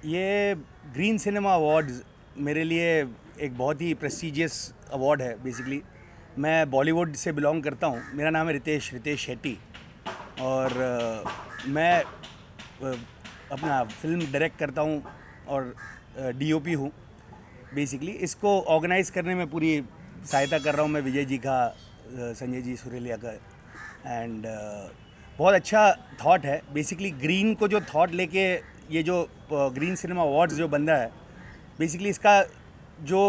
ये green cinema awards मेरे लिए एक बहुत ही प्रेस्टिजियस अवार्ड है। बेसिकली मैं बॉलीवुड से बिलोंग करता हूँ। मेरा नाम है रितेश शेट्टी और मैं अपना फिल्म डायरेक्ट करता हूँ और डीओपी हूँ। बेसिकली इसको ऑर्गेनाइज़ करने में पूरी सहायता कर रहा हूँ मैं विजय जी का, संजय जी सुरेलिया का। एंड बहुत अच्छा थॉट है। बेसिकली ग्रीन को जो थॉट लेके ये जो ग्रीन सिनेमा अवार्ड्स जो बन रहा है, बेसिकली इसका जो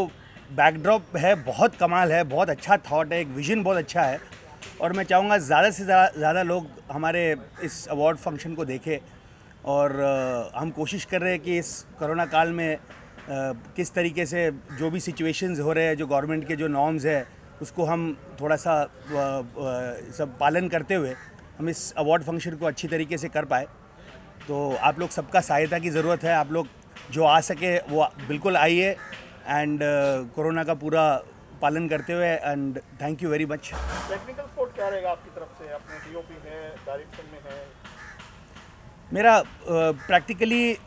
बैकड्रॉप है बहुत कमाल है, बहुत अच्छा थॉट है, एक विज़न बहुत अच्छा है। और मैं चाहूँगा ज़्यादा से ज़्यादा लोग हमारे इस अवार्ड फंक्शन को देखें। और हम कोशिश कर रहे हैं कि इस कोरोना काल में किस तरीके से जो भी सिचुएशंस हो रहे हैं, जो गवर्नमेंट के जो नॉर्म्स है, उसको हम थोड़ा सा सब पालन करते हुए हम इस अवार्ड फंक्शन को अच्छी तरीके से कर पाए। तो आप लोग सबका सहायता की ज़रूरत है। आप लोग जो आ सके वो बिल्कुल आइए एंड कोरोना का पूरा पालन करते हुए। And thank you very much. Technical support क्या रहेगा आपकी तरफ से? अपने डीओपी है, डायरेक्शन में है? मेरा प्रैक्टिकली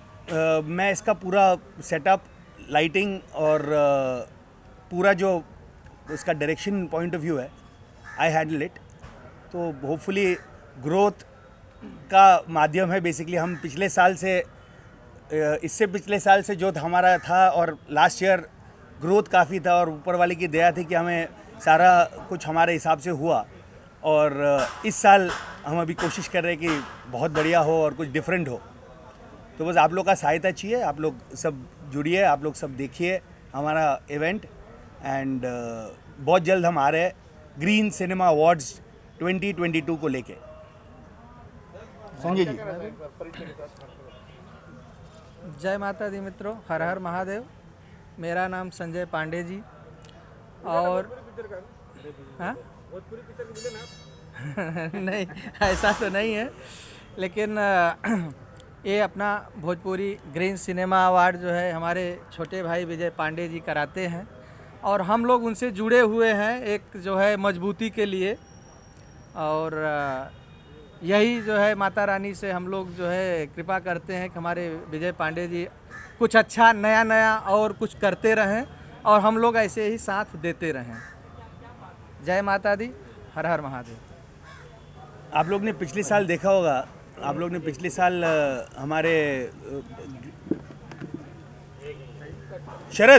मैं इसका पूरा सेटअप, लाइटिंग और पूरा जो इसका डायरेक्शन पॉइंट ऑफ व्यू है, आई हैंडल इट। तो होपफुली ग्रोथ का माध्यम है। बेसिकली हम पिछले साल से इससे पिछले साल से जो हमारा था और लास्ट ईयर ग्रोथ काफ़ी था और ऊपर वाले की दया थी कि हमें सारा कुछ हमारे हिसाब से हुआ। और इस साल हम अभी कोशिश कर रहे हैं कि बहुत बढ़िया हो और कुछ डिफरेंट हो। तो बस आप लोग का सहायता चाहिए। आप लोग सब जुड़िए, आप लोग सब देखिए हमारा इवेंट। एंड बहुत जल्द हम आ रहे हैं ग्रीन सिनेमा अवार्ड्स 2022 को लेके। संजय जी। जय माता दी मित्रों, हर हर महादेव। मेरा नाम संजय पांडे जी और हाँ नहीं, ऐसा तो नहीं है, लेकिन ये अपना भोजपुरी ग्रीन सिनेमा अवार्ड जो है हमारे छोटे भाई विजय पांडे जी कराते हैं और हम लोग उनसे जुड़े हुए हैं एक जो है मजबूती के लिए। और यही जो है माता रानी से हम लोग जो है कृपा करते हैं कि हमारे विजय पांडे जी कुछ अच्छा नया और कुछ करते रहें और हम लोग ऐसे ही साथ देते रहें। जय माता दी, हर हर महादेव। आप लोग ने पिछले साल देखा होगा, आप लोग ने पिछले साल हमारे शरद